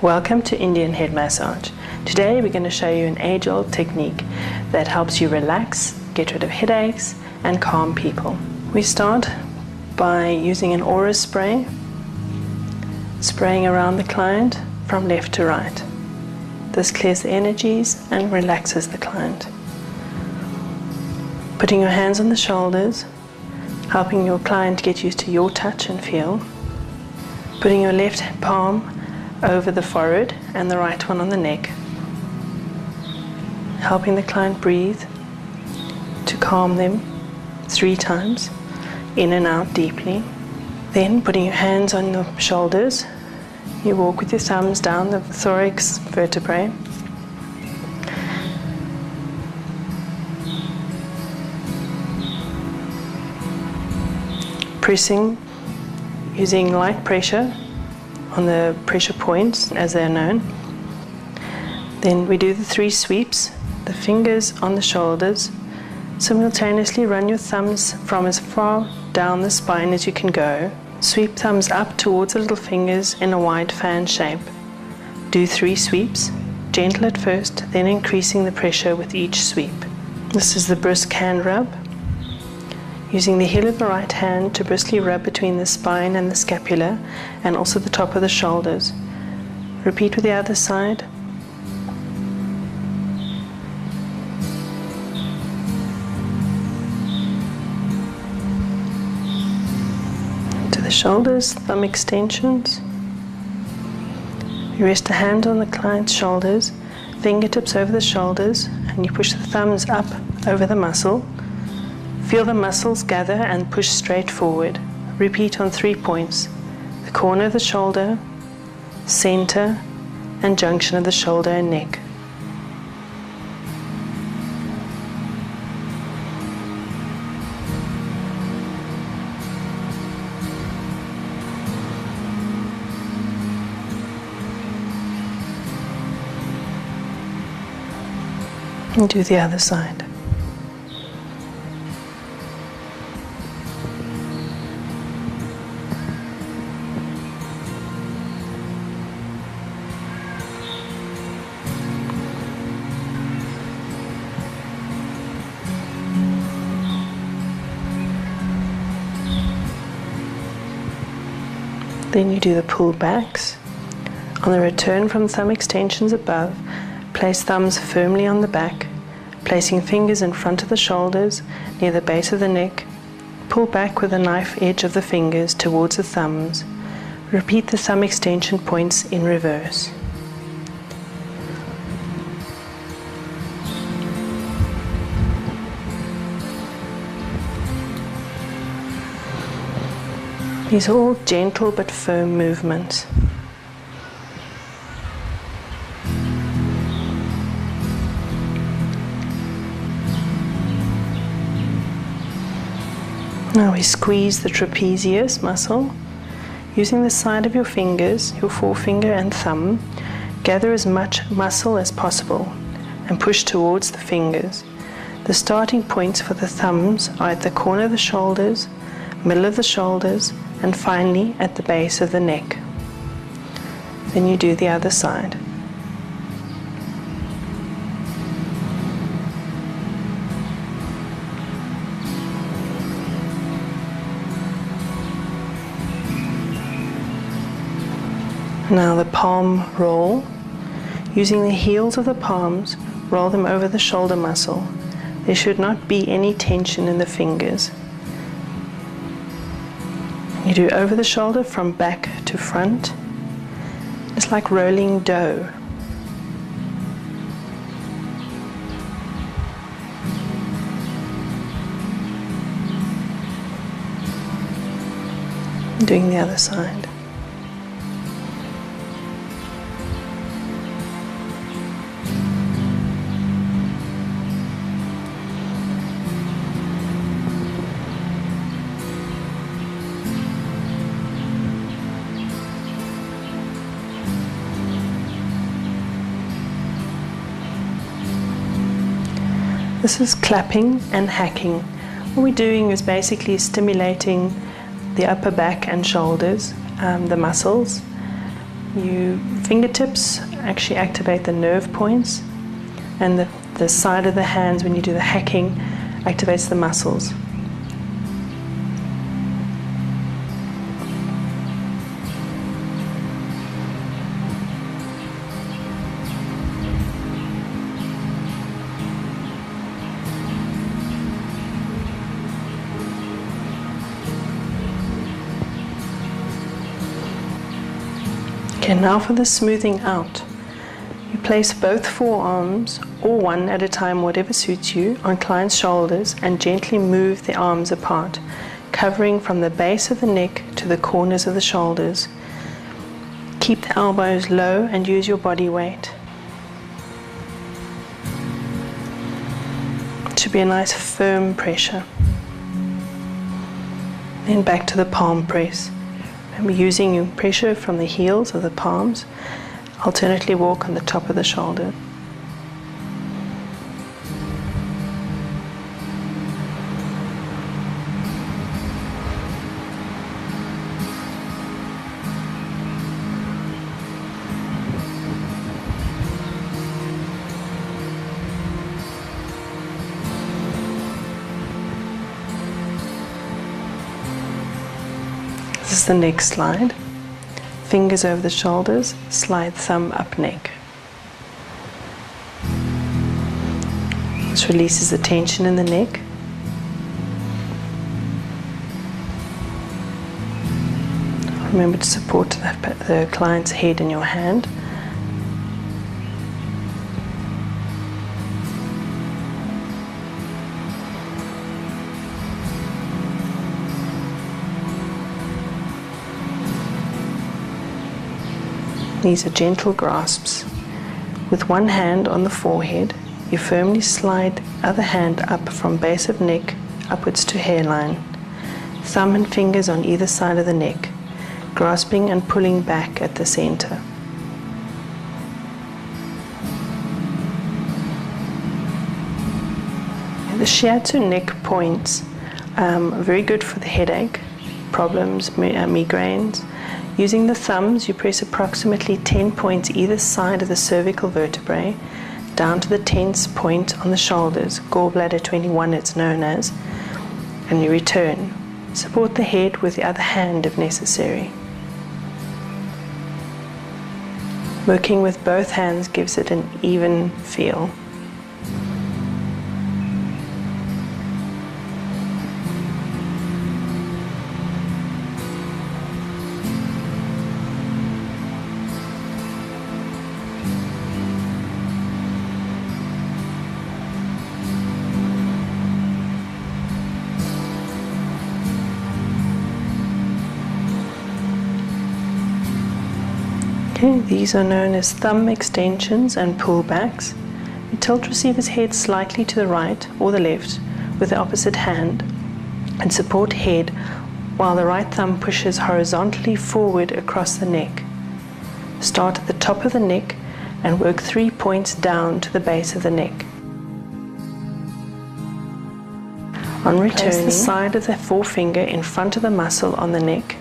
Welcome to Indian head massage. Today we're going to show you an age-old technique that helps you relax, get rid of headaches and calm people. We start by using an aura spray, spraying around the client from left to right. This clears the energies and relaxes the client. Putting your hands on the shoulders, helping your client get used to your touch and feel. Putting your left palm over the forehead and the right one on the neck, helping the client breathe to calm them 3 times, in and out deeply. Then putting your hands on the shoulders, you walk with your thumbs down the thorax vertebrae, pressing using light pressure on the pressure points as they're known. Then we do the 3 sweeps, the fingers on the shoulders. Simultaneously run your thumbs from as far down the spine as you can go. Sweep thumbs up towards the little fingers in a wide fan shape. Do 3 sweeps, gentle at first, then increasing the pressure with each sweep. This is the brisk hand rub. Using the heel of the right hand to briskly rub between the spine and the scapula and also the top of the shoulders. Repeat with the other side. To the shoulders, thumb extensions. You rest a hand on the client's shoulders, fingertips over the shoulders, and you push the thumbs up over the muscle. Feel the muscles gather and push straight forward. Repeat on 3 points: the corner of the shoulder, center, and junction of the shoulder and neck. And do the other side. Then you do the pull backs. On the return from thumb extensions above, place thumbs firmly on the back, placing fingers in front of the shoulders near the base of the neck. Pull back with the knife edge of the fingers towards the thumbs. Repeat the thumb extension points in reverse. These are all gentle but firm movements. Now we squeeze the trapezius muscle. Using the side of your fingers, your forefinger and thumb, gather as much muscle as possible and push towards the fingers. The starting points for the thumbs are at the corner of the shoulders, middle of the shoulders, and finally at the base of the neck. Then you do the other side. Now the palm roll. Using the heels of the palms, roll them over the shoulder muscle. There should not be any tension in the fingers. You do over the shoulder from back to front. It's like rolling dough. Doing the other side. This is clapping and hacking. What we're doing is basically stimulating the upper back and shoulders, the muscles, Fingertips actually activate the nerve points, and the side of the hands, when you do the hacking, activates the muscles. Okay, now for the smoothing out. You place both forearms, or one at a time, whatever suits you, on client's shoulders and gently move the arms apart, covering from the base of the neck to the corners of the shoulders. Keep the elbows low and use your body weight. It should be a nice firm pressure. Then back to the palm press. Remember, using your pressure from the heels of the palms. Alternately walk on the top of the shoulder. This is the next slide. Fingers over the shoulders, slide thumb up neck. This releases the tension in the neck. Remember to support the client's head in your hand. These are gentle grasps. With one hand on the forehead, you firmly slide the other hand up from base of neck upwards to hairline. Thumb and fingers on either side of the neck, grasping and pulling back at the center. The shiatsu neck points are very good for the headache, problems, migraines. Using the thumbs, you press approximately 10 points either side of the cervical vertebrae, down to the tense point on the shoulders, gallbladder 21 it's known as, and you return. Support the head with the other hand if necessary. Working with both hands gives it an even feel. Okay, these are known as thumb extensions and pullbacks. You tilt receiver's head slightly to the right or the left with the opposite hand and support head while the right thumb pushes horizontally forward across the neck. Start at the top of the neck and work 3 points down to the base of the neck. On returning, place the side of the forefinger in front of the muscle on the neck.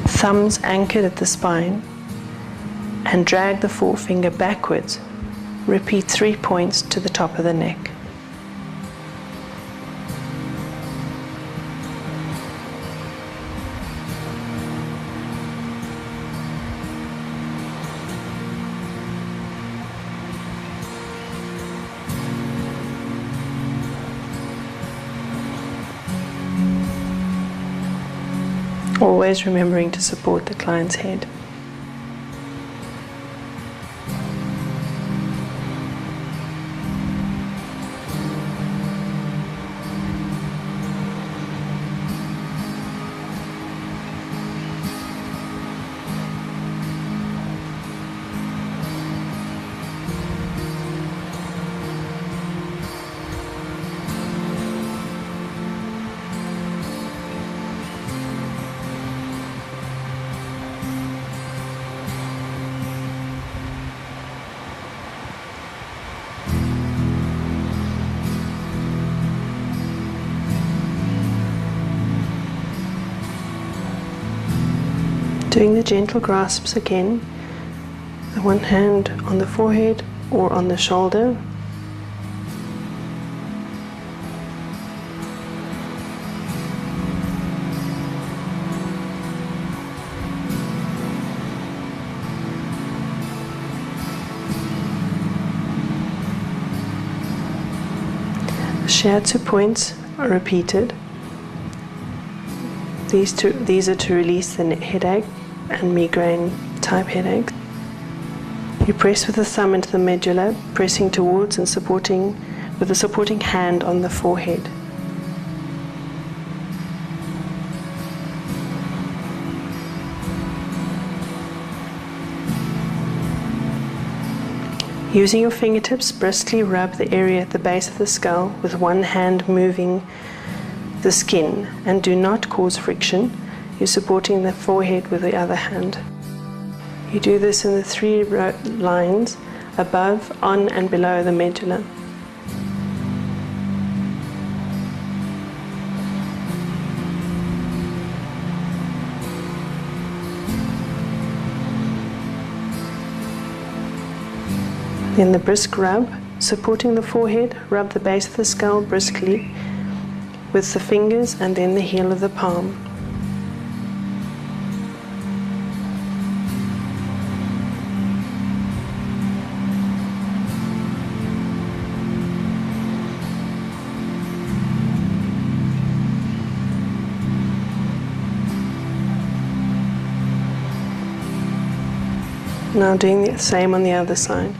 Thumbs anchored at the spine, and drag the forefinger backwards. Repeat 3 points to the top of the neck. Always remembering to support the client's head. Doing the gentle grasps again, the one hand on the forehead or on the shoulder. Shiatsu points are repeated. These are to release the headache and migraine type headache. You press with the thumb into the medulla, pressing towards and supporting with a supporting hand on the forehead. Using your fingertips, briskly rub the area at the base of the skull with one hand moving the skin, and do not cause friction. You're supporting the forehead with the other hand. You do this in the 3 lines above, on and below the medulla. Then the brisk rub, supporting the forehead, rub the base of the skull briskly with the fingers and then the heel of the palm. Now doing the same on the other side.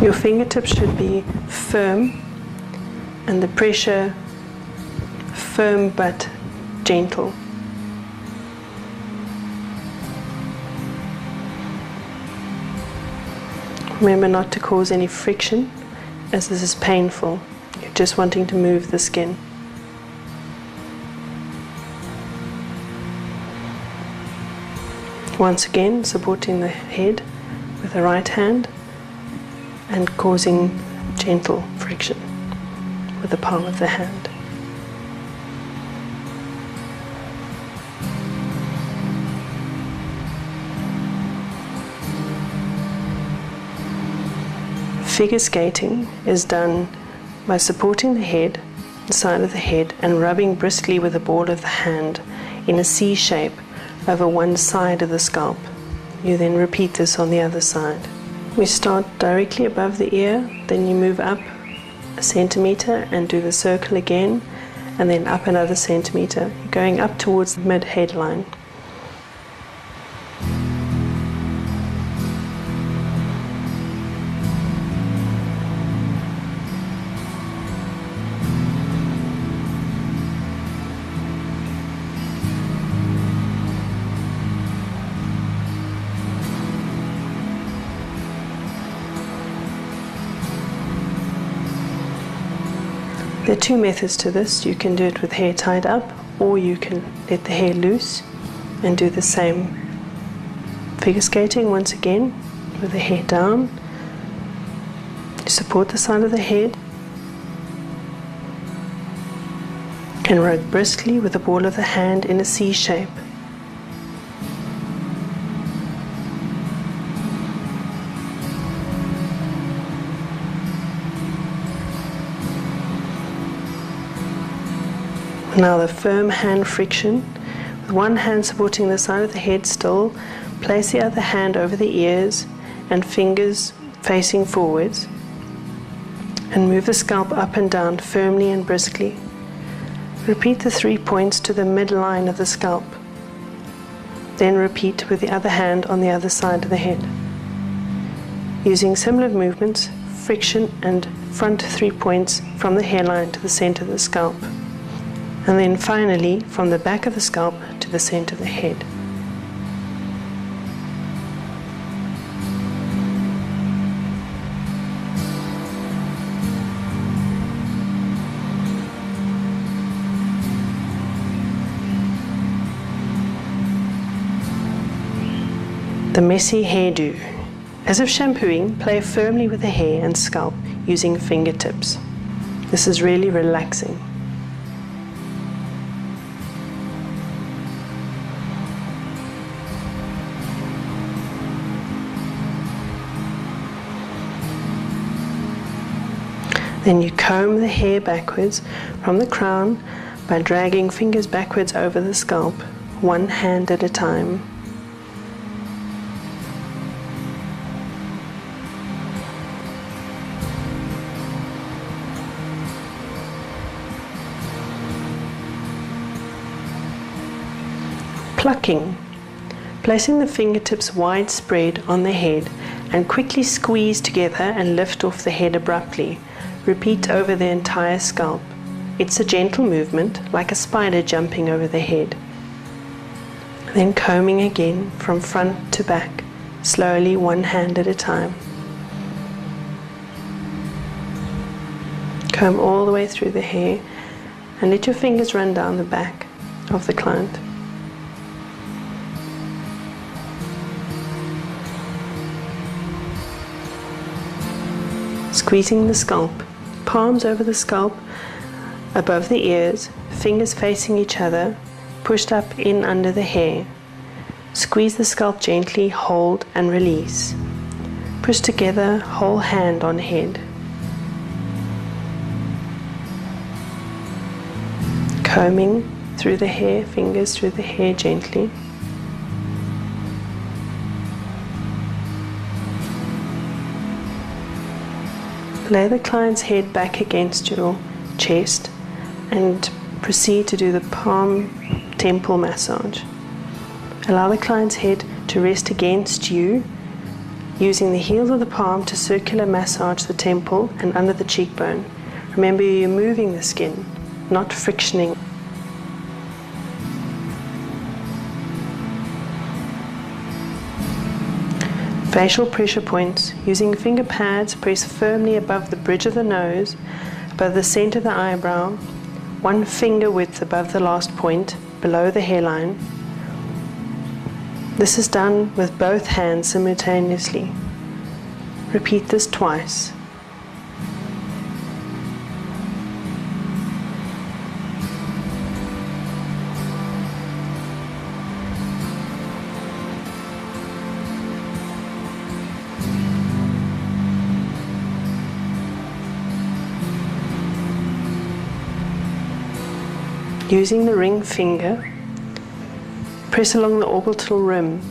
Your fingertips should be firm and the pressure firm but gentle. Remember not to cause any friction, as this is painful. You're just wanting to move the skin. Once again, supporting the head with the right hand and causing gentle friction with the palm of the hand. Figure skating is done by supporting the head, the side of the head, and rubbing briskly with the ball of the hand in a C shape over one side of the scalp. You then repeat this on the other side. We start directly above the ear, then you move up a centimeter and do the circle again, and then up another centimeter, going up towards the mid-headline. There are 2 methods to this. You can do it with hair tied up, or you can let the hair loose and do the same figure skating once again with the hair down. You support the side of the head and rub briskly with the ball of the hand in a C shape. Now the firm hand friction, with one hand supporting the side of the head still, place the other hand over the ears and fingers facing forwards, and move the scalp up and down firmly and briskly. Repeat the 3 points to the midline of the scalp. Then repeat with the other hand on the other side of the head. Using similar movements, friction and front 3 points from the hairline to the center of the scalp. And then finally, from the back of the scalp to the center of the head. The messy hairdo. As if shampooing, play firmly with the hair and scalp using fingertips. This is really relaxing. Then you comb the hair backwards from the crown by dragging fingers backwards over the scalp, one hand at a time. Plucking. Placing the fingertips widespread on the head and quickly squeeze together and lift off the head abruptly. Repeat over the entire scalp. It's a gentle movement, like a spider jumping over the head. Then combing again from front to back, slowly, one hand at a time. Comb all the way through the hair and let your fingers run down the back of the client. Squeezing the scalp, palms over the scalp, above the ears, fingers facing each other, pushed up in under the hair. Squeeze the scalp gently, hold and release. Push together, whole hand on head. Combing through the hair, fingers through the hair gently. Lay the client's head back against your chest and proceed to do the palm temple massage. Allow the client's head to rest against you, using the heels of the palm to circular massage the temple and under the cheekbone. Remember, you're moving the skin, not frictioning. Facial pressure points. Using finger pads, press firmly above the bridge of the nose, above the center of the eyebrow, one finger width above the last point, below the hairline. This is done with both hands simultaneously. Repeat this twice. Using the ring finger, press along the orbital rim,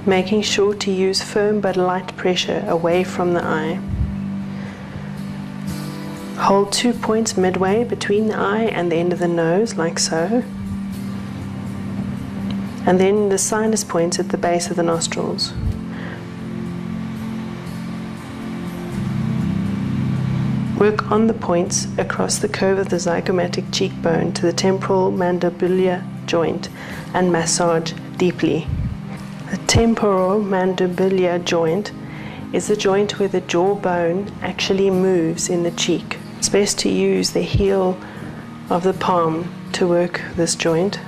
making sure to use firm but light pressure away from the eye. Hold 2 points midway between the eye and the end of the nose, like so, and then the sinus points at the base of the nostrils. Work on the points across the curve of the zygomatic cheekbone to the temporal mandibular joint and massage deeply. The temporal mandibular joint is the joint where the jawbone actually moves in the cheek. It's best to use the heel of the palm to work this joint.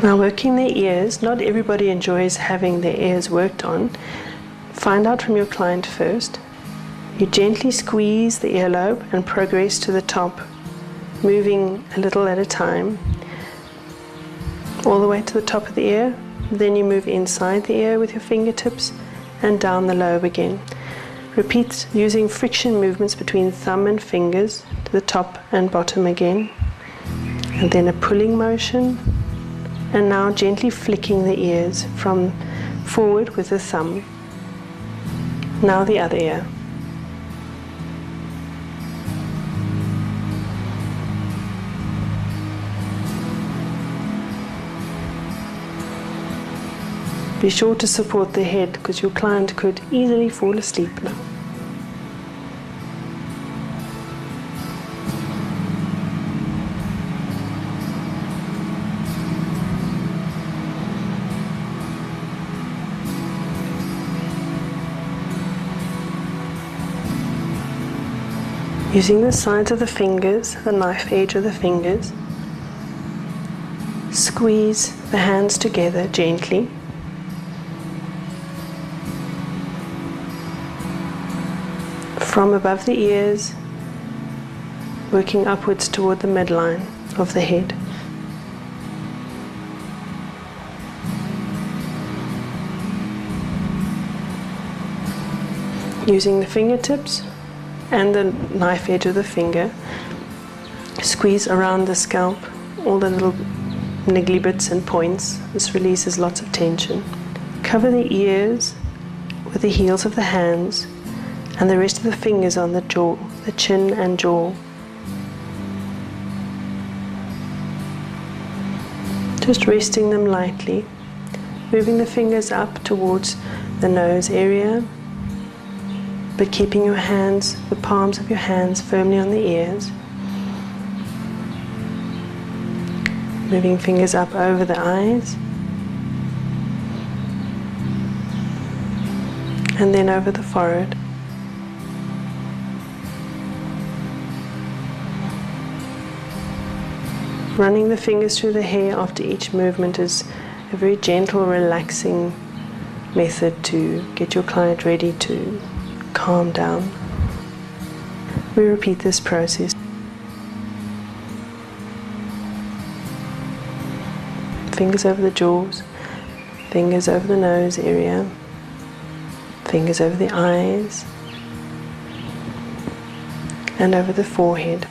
Now, working the ears, not everybody enjoys having their ears worked on. Find out from your client first. You gently squeeze the earlobe and progress to the top, moving a little at a time, all the way to the top of the ear. Then you move inside the ear with your fingertips and down the lobe again. Repeat using friction movements between thumb and fingers to the top and bottom again. And then a pulling motion. And now gently flicking the ears from forward with the thumb. Now the other ear. Be sure to support the head because your client could easily fall asleep now. Using the sides of the fingers, the knife edge of the fingers, squeeze the hands together gently. From above the ears, working upwards toward the midline of the head. Using the fingertips and the knife edge of the finger, squeeze around the scalp, all the little niggly bits and points. This releases lots of tension. Cover the ears with the heels of the hands and the rest of the fingers on the jaw, the chin and jaw. Just resting them lightly, moving the fingers up towards the nose area, but keeping your hands, the palms of your hands firmly on the ears. Moving fingers up over the eyes and then over the forehead. Running the fingers through the hair after each movement is a very gentle, relaxing method to get your client ready to calm down. We repeat this process. Fingers over the jaws, fingers over the nose area, fingers over the eyes, and over the forehead.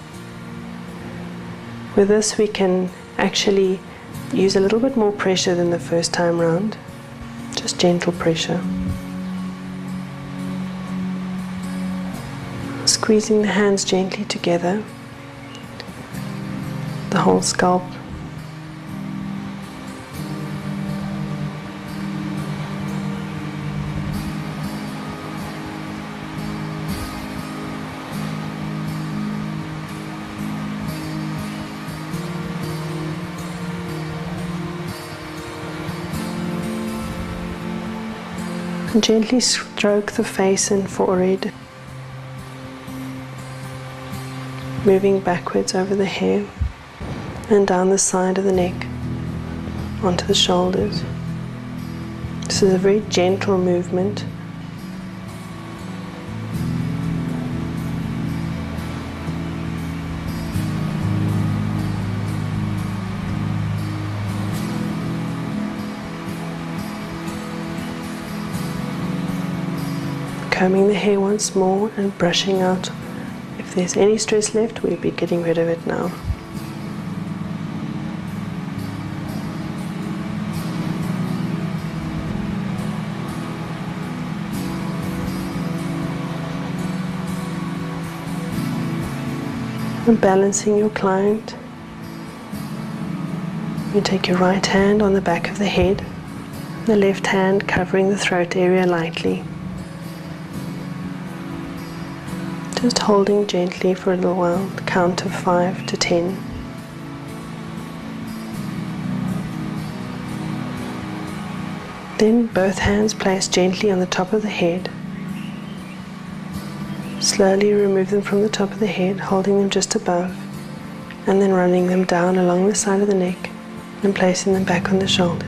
With this we can actually use a little bit more pressure than the first time round, just gentle pressure. Squeezing the hands gently together, the whole scalp. And gently stroke the face and forehead, moving backwards over the hair and down the side of the neck onto the shoulders. This is a very gentle movement. Combing the hair once more and brushing out. If there's any stress left, we'll be getting rid of it now. And balancing your client, you take your right hand on the back of the head, the left hand covering the throat area lightly. Just holding gently for a little while, the count of 5 to 10. Then both hands placed gently on the top of the head. Slowly remove them from the top of the head, holding them just above, and then running them down along the side of the neck and placing them back on the shoulders.